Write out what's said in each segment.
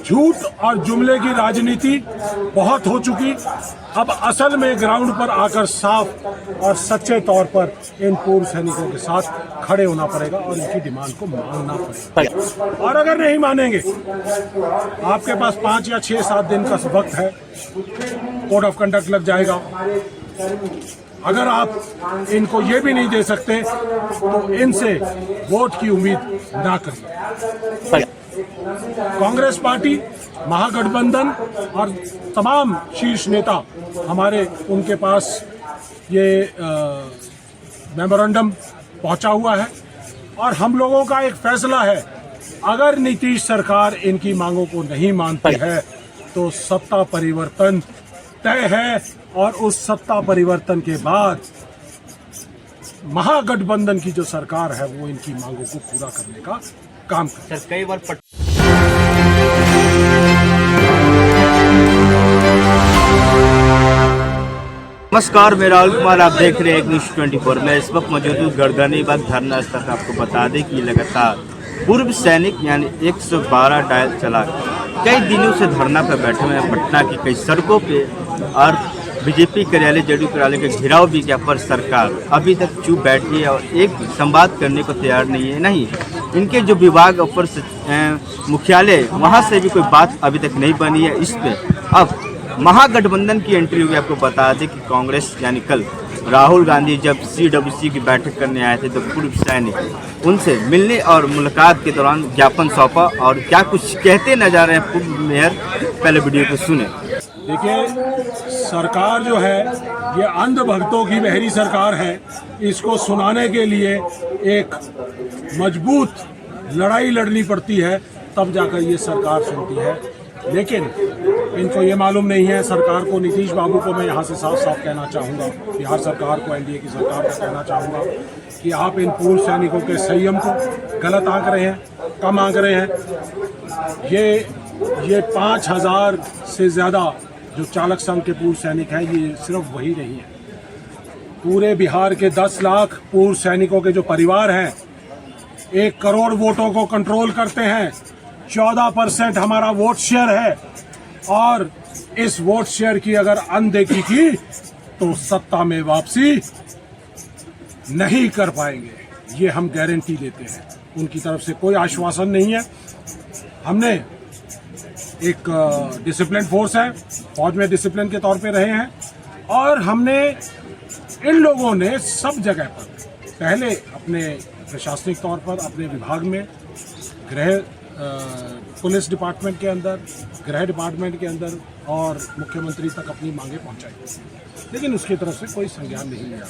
झूठ और जुमले की राजनीति बहुत हो चुकी। अब असल में ग्राउंड पर आकर साफ और सच्चे तौर पर इन पूर्व सैनिकों के साथ खड़े होना पड़ेगा और इनकी डिमांड को मानना पड़ेगा। और अगर नहीं मानेंगे, आपके पास 5 या 6-7 दिन का वक्त है, कोड ऑफ कंडक्ट लग जाएगा। अगर आप इनको ये भी नहीं दे सकते तो इनसे वोट की उम्मीद ना करिए। कांग्रेस पार्टी, महागठबंधन और तमाम शीर्ष नेता हमारे उनके पास ये मेमोरेंडम पहुंचा हुआ है और हम लोगों का एक फैसला है, अगर नीतीश सरकार इनकी मांगों को नहीं मानती है तो सत्ता परिवर्तन तय है और उस सत्ता परिवर्तन के बाद महागठबंधन की जो सरकार है वो इनकी मांगों को पूरा करने का काम करे। सर, कई बार नमस्कार, मैं राहुल कुमार, आप देख रहे हैं न्यूज़ 24। मैं इस वक्त मौजूद हूँ गढ़गानीबाग धरना स्थल। आपको बता दें कि लगातार पूर्व सैनिक यानी 112 डायल चला कई दिनों से धरना पर बैठे हुए हैं पटना की कई सड़कों पे और बीजेपी कार्यालय, जेडीयू कार्यालय के घेराव भी किया, पर सरकार अभी तक चुप बैठी है और एक संवाद करने को तैयार नहीं है। नहीं, इनके जो विभाग अपर मुख्यालय वहाँ से भी कोई बात अभी तक नहीं बनी है। इस पे अब महागठबंधन की एंट्री हुई। आपको बता दें कि कांग्रेस यानी कल राहुल गांधी जब CWC की बैठक करने आए थे तो पूर्व सैनिक उनसे मिलने और मुलाकात के दौरान ज्ञापन सौंपा और क्या कुछ कहते नजर आ रहे हैं पूर्व मेयर, पहले वीडियो को सुने। देखिए, सरकार जो है ये अंधभक्तों की बहरी सरकार है। इसको सुनाने के लिए एक मजबूत लड़ाई लड़नी पड़ती है, तब जाकर ये सरकार सुनती है। लेकिन इनको ये मालूम नहीं है, सरकार को, नीतीश बाबू को मैं यहाँ से साफ साफ कहना चाहूँगा, बिहार सरकार को, NDA की सरकार को कहना चाहूँगा कि आप इन पूर्व सैनिकों के संयम को गलत आंक रहे हैं, कम आंक रहे हैं। ये 5000 से ज़्यादा जो चालक संघ के पूर्व सैनिक हैं, ये सिर्फ वही नहीं है। पूरे बिहार के 10 लाख पूर्व सैनिकों के जो परिवार हैं 1 करोड़ वोटों को कंट्रोल करते हैं। 14% हमारा वोट शेयर है और इस वोट शेयर की अगर अनदेखी की तो सत्ता में वापसी नहीं कर पाएंगे, ये हम गारंटी देते हैं। उनकी तरफ से कोई आश्वासन नहीं है। हमने एक डिसिप्लिन फोर्स है, फौज में डिसिप्लिन के तौर पे रहे हैं और हमने इन लोगों ने सब जगह पर पहले अपने प्रशासनिक तौर पर अपने विभाग में पुलिस डिपार्टमेंट के अंदर, गृह डिपार्टमेंट के अंदर और मुख्यमंत्री तक अपनी मांगे पहुंचाई, लेकिन उसकी तरफ से कोई संज्ञान नहीं लिया।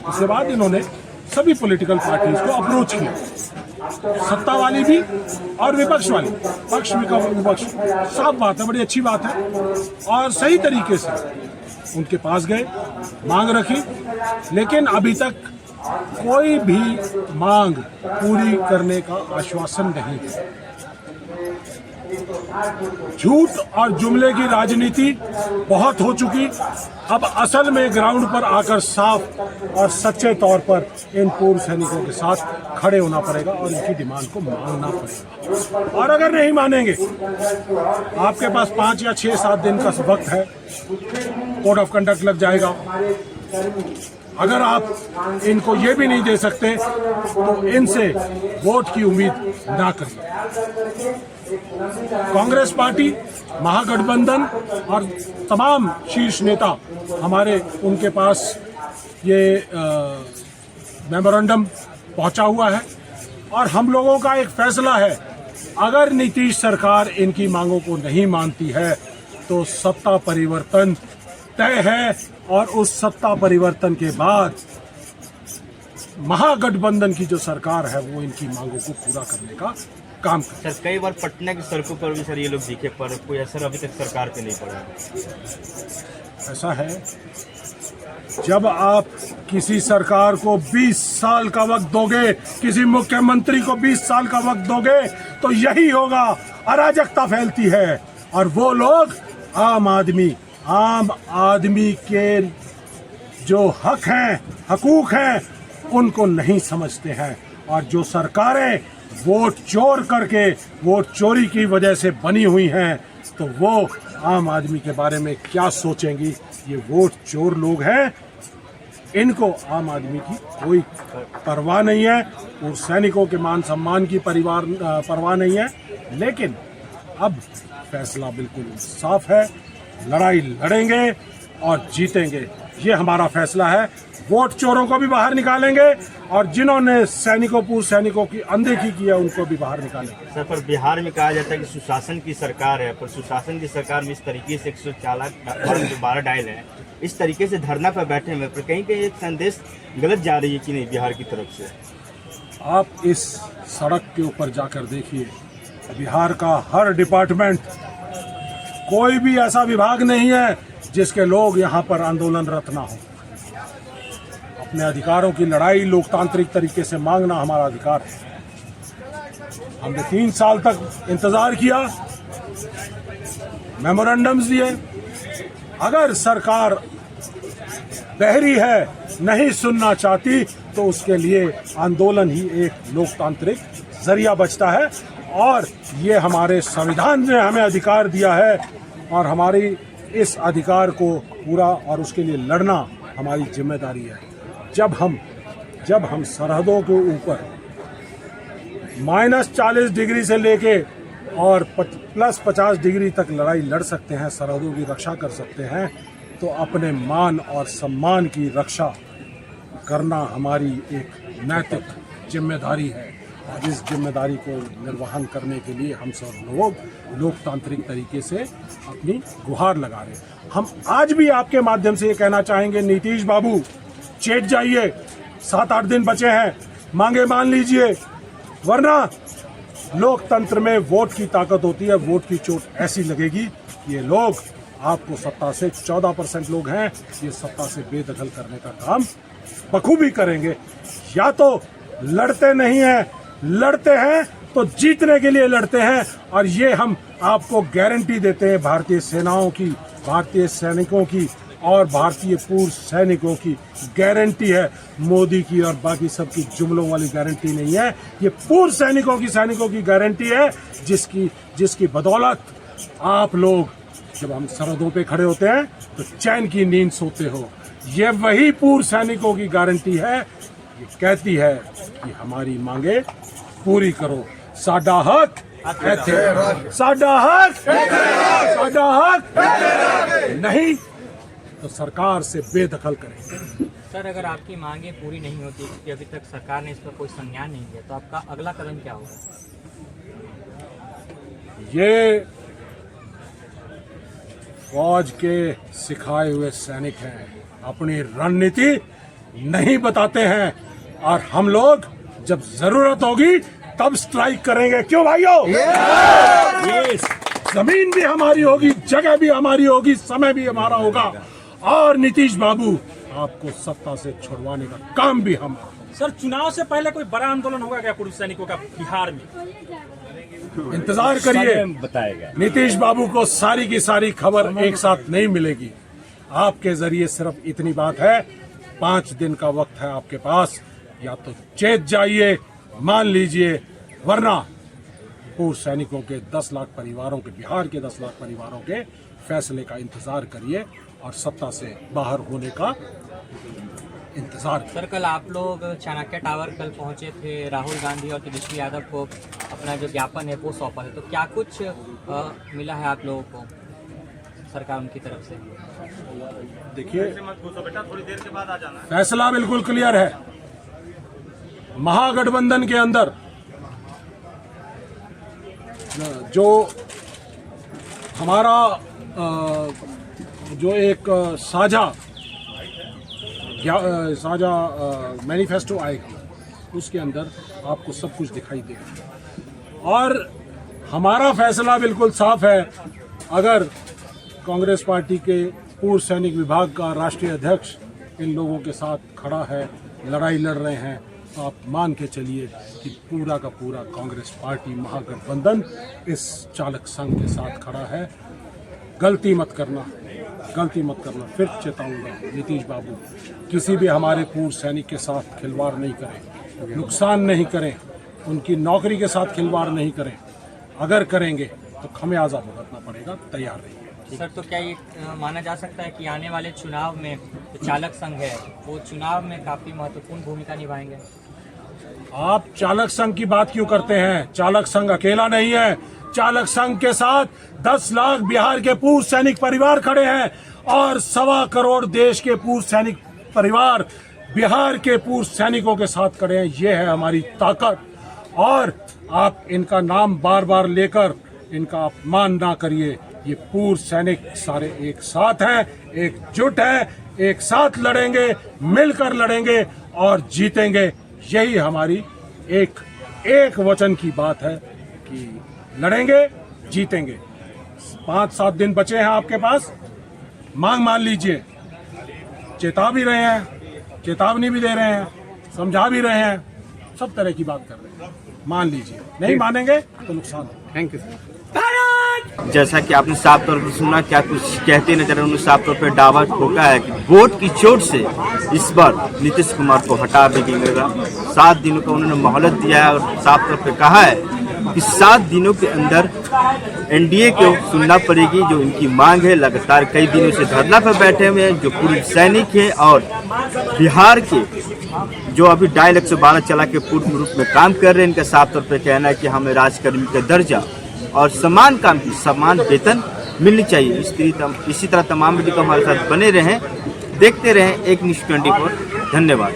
उसके बाद इन्होंने सभी पॉलिटिकल पार्टीज को अप्रोच किया, सत्ता वाली भी और विपक्ष वाली, पक्ष विपक्ष, साफ बात है, बड़ी अच्छी बात है। और सही तरीके से उनके पास गए, मांग रखी, लेकिन अभी तक कोई भी मांग पूरी करने का आश्वासन नहीं है। झूठ और जुमले की राजनीति बहुत हो चुकी। अब असल में ग्राउंड पर आकर साफ और सच्चे तौर पर इन पूर्व सैनिकों के साथ खड़े होना पड़ेगा और इनकी डिमांड को मानना पड़ेगा। और अगर नहीं मानेंगे, आपके पास 5 या 6-7 दिन का वक्त है, कोड ऑफ कंडक्ट लग जाएगा। अगर आप इनको ये भी नहीं दे सकते तो इनसे वोट की उम्मीद ना करिए। कांग्रेस पार्टी, महागठबंधन और तमाम शीर्ष नेता हमारे उनके पास ये मेमोरेंडम पहुंचा हुआ है और हम लोगों का एक फैसला है, अगर नीतीश सरकार इनकी मांगों को नहीं मानती है तो सत्ता परिवर्तन तय है और उस सत्ता परिवर्तन के बाद महागठबंधन की जो सरकार है वो इनकी मांगों को पूरा करने का काम करे। सर, कई बार पटना की सड़कों पर भी सर ये लोग दिखे, पर कोई असर अभी तक सरकार पे नहीं पड़ा। ऐसा है, जब आप किसी सरकार को 20 साल का वक्त दोगे, किसी मुख्यमंत्री को 20 साल का वक्त दोगे तो यही होगा, अराजकता फैलती है और वो लोग आम आदमी के जो हक हैं, हकूक हैं, उनको नहीं समझते हैं। और जो सरकारें वोट चोर करके, वोट चोरी की वजह से बनी हुई हैं, तो वो आम आदमी के बारे में क्या सोचेंगी? ये वोट चोर लोग हैं, इनको आम आदमी की कोई परवाह नहीं है और सैनिकों के मान सम्मान की परवाह नहीं है। लेकिन अब फैसला बिल्कुल साफ है, लड़ाई लड़ेंगे और जीतेंगे, ये हमारा फैसला है। वोट चोरों को भी बाहर निकालेंगे और जिन्होंने सैनिकों, पूर्व सैनिकों की अनदेखी की है, उनको भी बाहर निकालेंगे। सर, पर बिहार में कहा जाता है कि सुशासन की सरकार है, पर सुशासन की सरकार में इस तरीके से 112 डायल है, इस तरीके से धरना पर बैठे हुए, पर कहीं कहीं एक संदेश गलत जा रही है कि नहीं बिहार की तरफ से? आप इस सड़क के ऊपर जाकर देखिए, बिहार का हर डिपार्टमेंट, कोई भी ऐसा विभाग नहीं है जिसके लोग यहाँ पर आंदोलनरत ना हो। अपने अधिकारों की लड़ाई लोकतांत्रिक तरीके से मांगना हमारा अधिकार है। हमने 3 साल तक इंतजार किया, मेमोरेंडम्स दिए। अगर सरकार बहरी है, नहीं सुनना चाहती, तो उसके लिए आंदोलन ही एक लोकतांत्रिक जरिया बचता है। और ये हमारे संविधान ने हमें अधिकार दिया है और हमारी इस अधिकार को पूरा और उसके लिए लड़ना हमारी जिम्मेदारी है। जब हम सरहदों के ऊपर -40 डिग्री से लेके और +50 डिग्री तक लड़ाई लड़ सकते हैं, सरहदों की रक्षा कर सकते हैं, तो अपने मान और सम्मान की रक्षा करना हमारी एक नैतिक जिम्मेदारी है। और इस जिम्मेदारी को निर्वहन करने के लिए हम सब लोग लोकतांत्रिक तरीके से अपनी गुहार लगा रहे हैं। हम आज भी आपके माध्यम से ये कहना चाहेंगे, नीतीश बाबू चेत जाइए, 7-8 दिन बचे हैं, मांगे मान लीजिए, वरना लोकतंत्र में वोट की ताकत होती है। वोट की चोट ऐसी लगेगी, ये लोग आपको सत्ता से 14% लोग हैं, ये सत्ता से बेदखल करने का काम बखूबी करेंगे। या तो लड़ते नहीं हैं, लड़ते हैं तो जीतने के लिए लड़ते हैं। और ये हम आपको गारंटी देते हैं, भारतीय सेनाओं की, भारतीय सैनिकों की और भारतीय पूर्व सैनिकों की गारंटी है। मोदी की और बाकी सबकी जुमलों वाली गारंटी नहीं है, ये पूर्व सैनिकों की गारंटी है, जिसकी बदौलत आप लोग जब हम सरहदों पे खड़े होते हैं तो चैन की नींद सोते हो। ये वही पूर्व सैनिकों की गारंटी है, ये कहती है कि हमारी मांगे पूरी करो। साडा हक साडा हक नहीं तो सरकार से बेदखल करेंगे। सर, अगर आपकी मांगे पूरी नहीं होती, क्योंकि अभी तक सरकार ने इस पर कोई संज्ञान नहीं लिया, तो आपका अगला कदम क्या होगा? ये फौज के सिखाए हुए सैनिक हैं, अपनी रणनीति नहीं बताते हैं और हम लोग जब जरूरत होगी तब स्ट्राइक करेंगे। क्यों भाइयों? ये जमीन भी हमारी होगी, जगह भी हमारी होगी, समय भी हमारा होगा और नीतीश बाबू आपको सत्ता से छुड़वाने का काम भी हमारा। सर, चुनाव से पहले कोई बड़ा आंदोलन होगा क्या पूर्व सैनिकों का बिहार में? इंतजार करिए, बताएगा। नीतीश बाबू को सारी की सारी खबर एक साथ नहीं मिलेगी। आपके जरिए सिर्फ इतनी बात है, 5 दिन का वक्त है आपके पास, या तो चेत जाइए, मान लीजिए, वरना पूर्व सैनिकों के 10 लाख परिवारों के, बिहार के 10 लाख परिवारों के फैसले का इंतजार करिए और सत्ता से बाहर होने का इंतजार। सर, कल आप लोग चाणक्य टावर कल पहुंचे थे, राहुल गांधी और तेजस्वी यादव को अपना जो ज्ञापन है वो सौंपा है, तो क्या कुछ मिला है आप लोगों को सरकार उनकी तरफ से? देखिए, फैसला बिल्कुल क्लियर है। महागठबंधन के अंदर जो हमारा जो एक साझा मैनिफेस्टो आएगा, उसके अंदर आपको सब कुछ दिखाई देगा और हमारा फैसला बिल्कुल साफ है। अगर कांग्रेस पार्टी के पूर्व सैनिक विभाग का राष्ट्रीय अध्यक्ष इन लोगों के साथ खड़ा है, लड़ाई लड़ रहे हैं, तो आप मान के चलिए कि पूरा का पूरा कांग्रेस पार्टी महागठबंधन इस चालक संघ के साथ खड़ा है। गलती मत करना। फिर चेताऊंगा, नीतीश बाबू किसी भी हमारे पूर्व सैनिक के साथ खिलवाड़ नहीं करें, नुकसान नहीं करें। उनकी नौकरी के साथ खिलवाड़ नहीं करें। अगर करेंगे तो खमियाजा भुगतना पड़ेगा, तैयार रहिए। सर, तो क्या ये माना जा सकता है कि आने वाले चुनाव में जो चालक संघ है वो चुनाव में काफ़ी महत्वपूर्ण भूमिका निभाएंगे? आप चालक संघ की बात क्यों करते हैं? चालक संघ अकेला नहीं है। चालक संघ के साथ 10 लाख बिहार के पूर्व सैनिक परिवार खड़े हैं और 1.25 करोड़ देश के पूर्व सैनिक परिवार बिहार के पूर्व सैनिकों के साथ खड़े हैं। ये है हमारी ताकत। और आप इनका नाम बार बार लेकर इनका अपमान ना करिए। ये पूर्व सैनिक सारे एक साथ हैं, एकजुट हैं, एक साथ लड़ेंगे, मिलकर लड़ेंगे और जीतेंगे। यही हमारी एक वचन की बात है कि लड़ेंगे, जीतेंगे। 5-7 दिन बचे हैं आपके पास, मांग मान लीजिए। चेता भी रहे हैं, चेतावनी भी दे रहे हैं, समझा भी रहे हैं, सब तरह की बात कर रहे हैं। मान लीजिए, नहीं मानेंगे तो नुकसान है। Thank you sir. जैसा कि आपने साफ तौर पर सुना, क्या कुछ कहते नजर, उन्होंने साफ तौर पर दावा ठोका है कि वोट की चोट से इस बार नीतीश कुमार को हटा भी देगा। 7 दिनों का उन्होंने मोहलत दिया है और साफ तौर पर कहा है कि 7 दिनों के अंदर एनडीए को सुनना पड़ेगी जो इनकी मांग है। लगातार कई दिनों से धरना पर बैठे हुए हैं जो पूर्व सैनिक है और बिहार के जो अभी डायल 112 चला के पूर्ण रूप में काम कर रहे हैं। इनका साफ तौर पर कहना है कि हमें राजकर्मी का दर्जा और समान काम की समान वेतन मिलनी चाहिए। इसी तरह तमाम वीडियो को हमारे साथ बने रहें, देखते रहें एक न्यूज़ 24। धन्यवाद।